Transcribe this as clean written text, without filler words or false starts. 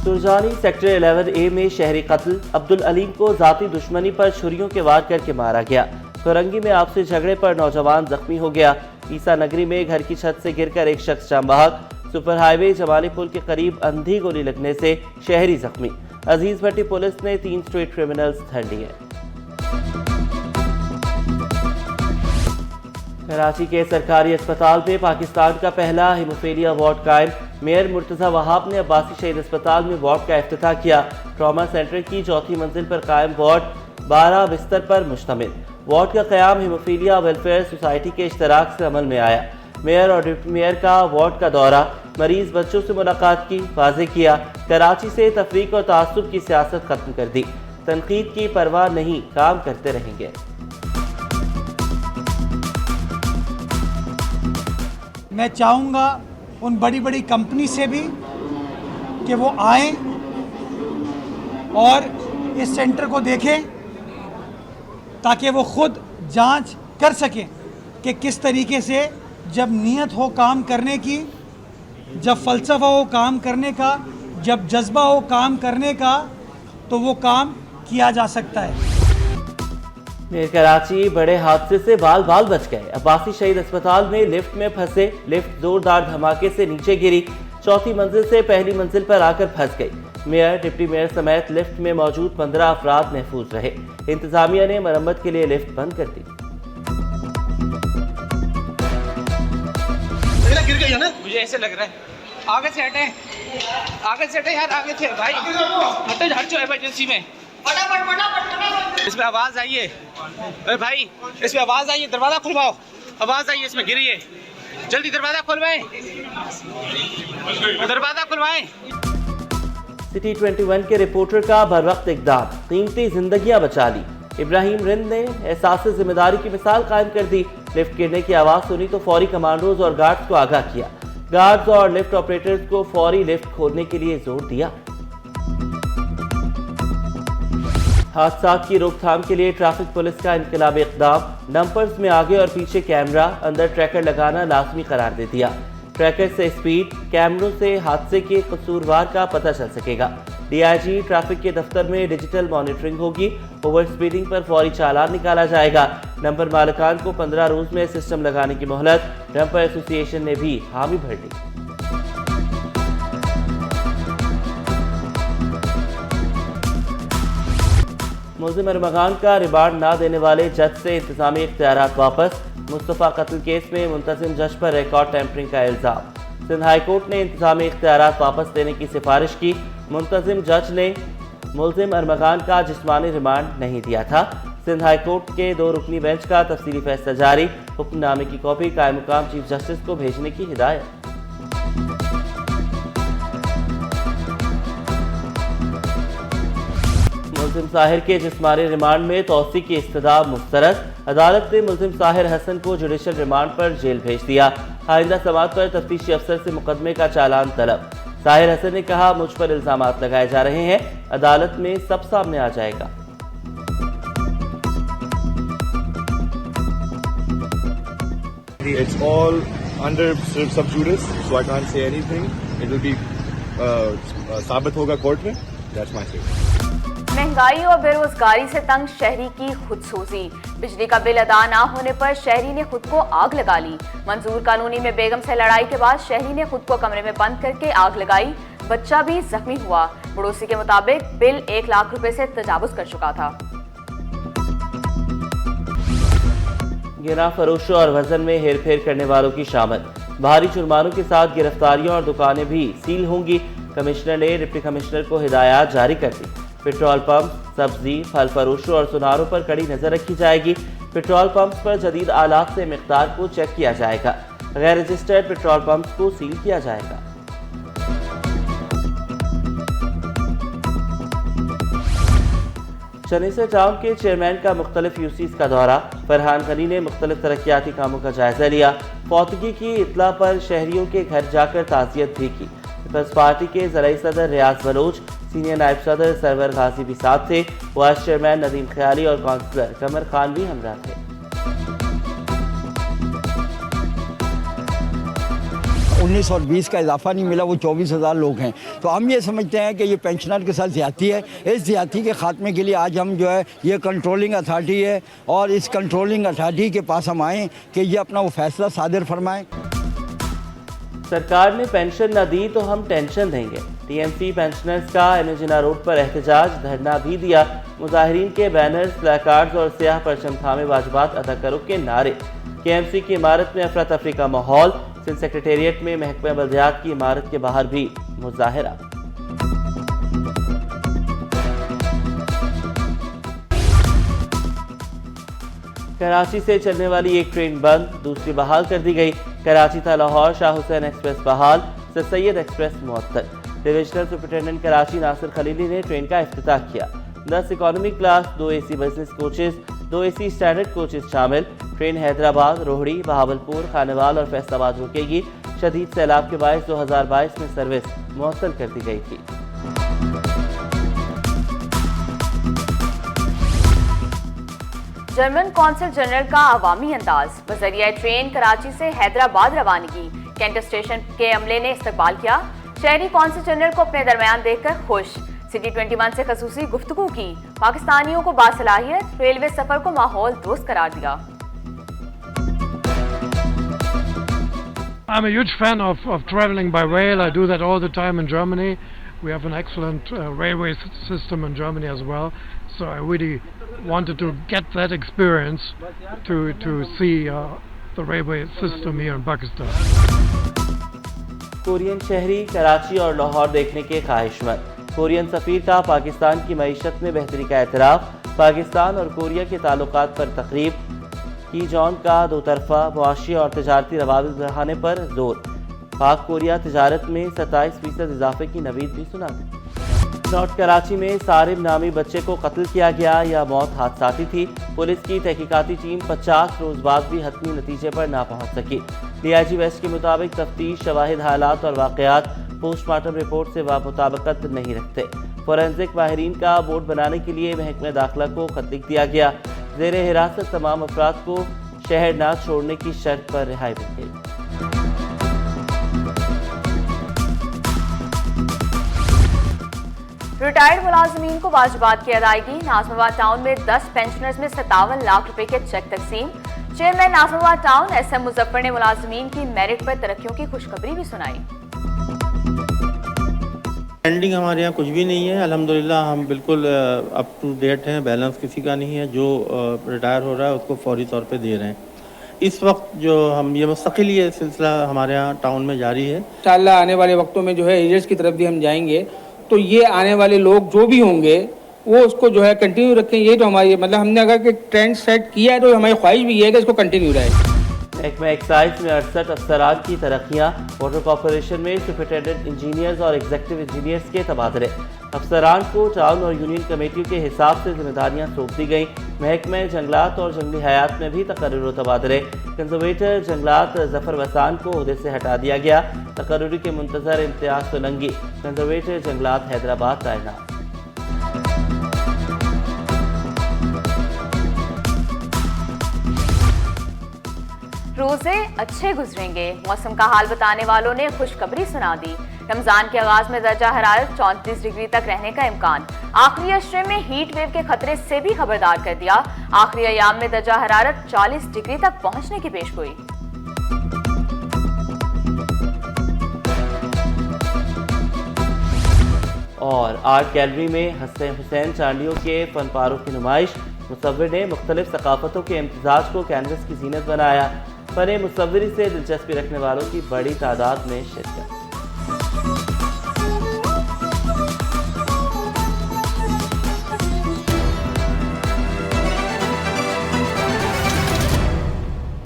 Surjani sector 11A में शहरी कत्ल, अब्दुल अलीम को जाती दुश्मनी पर छुरियों के वार करके मारा गया। फिरंगी में आपसी झगड़े पर नौजवान जख्मी हो गया। ईसा नगरी में घर की छत से गिरकर एक शख्स जान बहक। सुपर हाईवे जमाली पुल के करीब अंधी गोली लगने से शहरी जख्मी। अजीज भट्टी पुलिस ने 3 स्ट्रीट क्रिमिनल्स धर लिए। कराची के सरकारी अस्पताल में पाकिस्तान का पहला हीमोफीलिया वार्ड कायम। मेयर मुर्तजा वहाब ने अब्बासी शहीद अस्पताल में वार्ड का इफ्तिताह किया। ट्रॉमा सेंटर की चौथी मंजिल पर कायम वार्ड 12 बिस्तर पर मुश्तमिल। वार्ड का क़याम हीमोफीलिया वेलफेयर सोसाइटी के इश्तराक से अमल में आया। मेयर और डिप्टी मेयर का वार्ड का दौरा, मरीज बच्चों से मुलाकात की, वाज़े किया कराची से तफरीक और तासुब की सियासत खत्म कर दी। तनकीद की परवाह नहीं, काम करते रहेंगे। मैं चाहूँगा उन बड़ी बड़ी कंपनी से भी कि वो आएं और इस सेंटर को देखें ताकि वो खुद जांच कर सकें कि किस तरीके से जब नीयत हो काम करने की, जब फ़लसफ़ा हो काम करने का, जब जज्बा हो काम करने का, तो वो काम किया जा सकता है। मेयर कराची बड़े हादसे से बाल बाल बच गए। अब्बासी शहीद अस्पताल में लिफ्ट में फंसे, लिफ्ट जोरदार धमाके से नीचे गिरी, चौथी मंजिल से पहली मंजिल पर आकर फंस गई। मेयर, डिप्टी मेयर समेत लिफ्ट में मौजूद 15 अफराद महफूज रहे। इंतजामिया ने मरम्मत के लिए लिफ्ट बंद कर दी। गिर गई है ना? मुझे ऐसे लग रहा है। आगे से हटे, आगे से हटे यार, आगे थे भाई, हटो हट जाओ इमरजेंसी में। इसमें आवाज आई है, अरे भाई इसमें आवाज आई है, दरवाजा खुलवाओ, आवाज आई है इसमें, गिरी है, जल्दी दरवाजा खुलवाएं, दरवाजा खुलवाएं। सिटी 21 के रिपोर्टर का बरवक्त इकदाम, कीमती जिंदगियां बचा ली। इब्राहिम रिंद ने एहसास जिम्मेदारी की मिसाल कायम कर दी। लिफ्ट गिरने की आवाज़ सुनी तो फौरी कमांडोज और गार्ड्स को आगाह किया। गार्ड्स और लिफ्ट ऑपरेटर्स को फौरी लिफ्ट खोलने के लिए जोर दिया। हादसात की रोकथाम के लिए ट्रैफिक पुलिस का इनकलाबी इक़दाम। डंपर्स में आगे और पीछे कैमरा, अंदर ट्रैकर लगाना लाजमी करार दे दिया। ट्रैकर से स्पीड, कैमरों से हादसे के कसूरवार का पता चल सकेगा। डीआईजी ट्रैफिक के दफ्तर में डिजिटल मॉनिटरिंग होगी। ओवर स्पीडिंग पर फौरी चालान निकाला जाएगा। डंपर मालिकान को 15 रोज में सिस्टम लगाने की मोहलत। डंपर एसोसिएशन ने भी हामी भर दी। मुल्ज़िम अरमगान का रिमांड न देने वाले जज से इंतजामी इख्तियारात वापस। मुस्तफ़ा कत्ल केस में मुंतज़िम जज पर रिकॉर्ड टेम्परिंग का इल्ज़ाम। सिंध हाई कोर्ट ने इंतजामी इख्तियारात वापस लेने की सिफारिश की। मुंतज़िम जज ने मुल्ज़िम अरमगान का जिस्मानी रिमांड नहीं दिया था। सिंध हाई कोर्ट के 2 रुकनी बेंच का तफसीली फैसला जारी। हुक्मनामे की कॉपी कायम मुकाम चीफ जस्टिस को भेजने की हिदायत। मुल्ज़िम साहिर के जिस्मानी रिमांड में तौसी की इस्तदा मुस्तरद। अदालत ने मुल्ज़िम साहिर हसन को जुडिशल रिमांड पर जेल भेज दिया। आइंदा समाअत पर तफ्तीशी अफसर से मुकदमे का चालान तलब। साहिर हसन ने कहा, मुझ पर इल्जामात लगाए जा रहे हैं, अदालत में सब सामने आ जाएगा। It's all under sub judice, so I can't say anything. It will be साबित होगा कोर्ट में. That's my statement. महंगाई और बेरोजगारी से तंग शहरी की खुदसूजी। बिजली का बिल अदा ना होने पर शहरी ने खुद को आग लगा ली। मंजूर कानूनी में बेगम से लड़ाई के बाद शहरी ने खुद को कमरे में बंद करके आग लगाई। बच्चा भी जख्मी हुआ। पड़ोसी के मुताबिक बिल 1 लाख रुपए से तजावुज कर चुका था। गिरा फरोशों और वजन में हेरफेर करने वालों की शामत। भारी जुर्मानों के साथ गिरफ्तारियां और दुकानें भी सील होंगी। कमिश्नर ने डिप्टी कमिश्नर को हिदायत जारी कर दी। पेट्रोल पंप, सब्जी, फल फरोशों और सुनारों पर कड़ी नजर रखी जाएगी। पेट्रोल पंप्स पर जदीद आलात से मिकदार को चेक किया जाएगा। गैर रजिस्टर्ड पेट्रोल पंप्स को सील किया जाएगा। चनेसर टाउन के चेयरमैन का मुख्तलिफ यूसीज का दौरा। फरहान गनी ने मुख्तलिफ तरक्याती कामों का जायजा लिया। फौतगी की इतला पर शहरियों के घर जाकर ताज़ियत भी की। पीपल्स पार्टी के ज़राई सदर रियाज बलोच, सीनियर नायब सदर सरवर गाजी भी साथ थे। वाइस चेयरमैन नदीम ख्याली और काउंसलर कमर खान भी हमरा थे। 19 और 20 का इजाफा नहीं मिला, वो 24,000 लोग हैं। तो हम ये समझते हैं कि ये पेंशनर के साथ ज़्यादती है। इस ज़्यादती के ख़ात्मे के लिए आज हम जो है ये कंट्रोलिंग अथॉरिटी है और इस कंट्रोलिंग अथॉरिटी के पास हम आएँ कि ये अपना वो फैसला सादिर फरमाएँ। सरकार ने पेंशन न दी तो हम टेंशन देंगे। टीएमसी पेंशनर्स का एमएजिना रोड पर एहतजाज, धरना भी दिया। मुजाहिरीन के बैनर्स, प्लेकार्ड्स और स्याह परचम थामे वाजबात अदा करो के नारे। केएमसी की इमारत में अफरा तफरी का माहौल। सिंध सेक्रेटेरिएट में महकमा बल्दियात की इमारत के बाहर भी मुजाहिरा। कराची से चलने वाली एक ट्रेन बंद, दूसरी बहाल कर दी गई। कराची था लाहौर शाह हुसैन एक्सप्रेस बहाल, सर सैयद एक्सप्रेस मुअत्तल। Divisional superintendent Karachi Nasir Khalili ने ट्रेन का इफ्तिताह किया। 10 economy class, 2 AC business coaches, 2 AC standard coaches शामिल। ट्रेन हैदराबाद, रोहड़ी, बहावलपुर, खानेवाल और फैसलाबाद रुकेगी। शदीद सैलाब के बायस 2022 में सर्विस मुअत्तल कर दी गई थी। जर्मन कौंसल जनरल का अवामी अंदाज, बजरिया ट्रेन कराची से हैदराबाद रवानगी। कैंट स्टेशन के अमले ने इस्तकबाल किया। शहरी कौंसल जनरल को अपने दरमियान देखकर खुश। सिटी 21 से खसूसी गुफ्तगू की। पाकिस्तानियों को बासलाहियत रेलवे सफर को माहौल दोस्त करार दिया। I'm a huge fan of traveling by rail. I do that all the time in Germany. We have an excellent railway system in Germany as well. So I really wanted to get that experience to see the railway system here in Pakistan. Korean शहरी कराची और लाहौर देखने के ख्वाहिशमंद। Korean सफ़ीर का पाकिस्तान की मईशत में बेहतरी का एतराफ़। पाकिस्तान और कोरिया के ताल्लुकात पर तकरीब। की जॉन का दो तरफा मुआशी और तजारती रवाबित बढ़ाने पर जोर। पाक कोरिया तजारत में 27% इजाफे की नवीद भी सुना दी। नॉर्थ कराची में सारिम नामी बच्चे को कत्ल किया गया या मौत हादसाती थी। पुलिस की तहकीकाती टीम 50 रोज बाद भी हतमी नतीजे पर ना पहुंच सकी। DIG वेस्ट के मुताबिक तफ्तीश, शवाहिद, हालात और वाक़यात पोस्टमार्टम रिपोर्ट से मुताबिकत नहीं रखते। फोरेंसिक माहिरीन का बोर्ड बनाने के लिए महकमा दाखिला को खत लिख दिया गया। ज़ेरे हिरासत तमाम अफराद को शहर न छोड़ने की शर्त पर रिहाई मिल गई। रिटायर्ड मुलाजमीन को वाजिबात की अदायगी। नाज़िमाबाद टाउन में 10 पेंशनर्स में 57 लाख रुपए के चेक तकसीम। Chairman Nazimabad town SM Muzaffar ने मुलाजमीन की मेरिट पर तरक्कियों की खुशखबरी भी सुनाई। पेंडिंग हमारे यहाँ कुछ भी नहीं है, अल्हम्दुलिल्लाह हम बिल्कुल अप टू डेट हैं, बैलेंस किसी का नहीं है। जो रिटायर हो रहा है उसको फौरी तौर पे दे रहे हैं। इस वक्त जो हम ये मुस्तकिल ये सिलसिला हमारे यहाँ टाउन में जारी है। इंशाअल्लाह आने वाले वक्तों में जो है एरियर्स की तरफ भी हम जाएंगे, तो ये आने वाले लोग जो भी होंगे वो उसको जो है कंटिन्यू रखें। ये तो हमारी मतलब हमने अगर कि ट्रेंड सेट किया है तो हमारी ख्वाहिश भी है कि इसको कंटिन्यू रहे। महकमा एक्साइज में 68 अफसरान की तरक्कियाँ। वाटर कॉरपोरेशन में सुपरिटेंडेंट इंजीनियर्स और एग्जीक्यूटिव इंजीनियर्स के तबादले। अफसरान को टाउन और यूनियन कमेटियों के हिसाब से जिम्मेदारियाँ सौंप दी गई। महकमा जंगलात और जंगली हयात में भी तकर्रुर व तबादले। कंजर्वेटर जंगलात जफर वसान को ओहदे से हटा दिया गया। तकर्रुरी के मुंतजर इम्तियाज सोलंगी कंजर्वेटर जंगलात हैदराबाद तैनात। रोजे अच्छे गुजरेंगे, मौसम का हाल बताने वालों ने खुशखबरी सुना दी। रमजान के आगाज में दर्जा हरारत 34 डिग्री तक रहने का इम्कान। आखिरी अशरे में हीट वेव के खतरे से भी खबरदार कर दिया। आखिरी अयाम में दर्जा हरारत 40 डिग्री तक पहुंचने की पेशगोई। और आर्ट गैलरी में हुसैन चांडियों के फन पारों की नुमाइश। मुसव्विर ने मुख्तलिफ सकाफतों के इम्तिजाज को कैनवस की जीनत बनाया। फन मुसव्विरी से दिलचस्पी रखने वालों की बड़ी तादाद में शिरकत।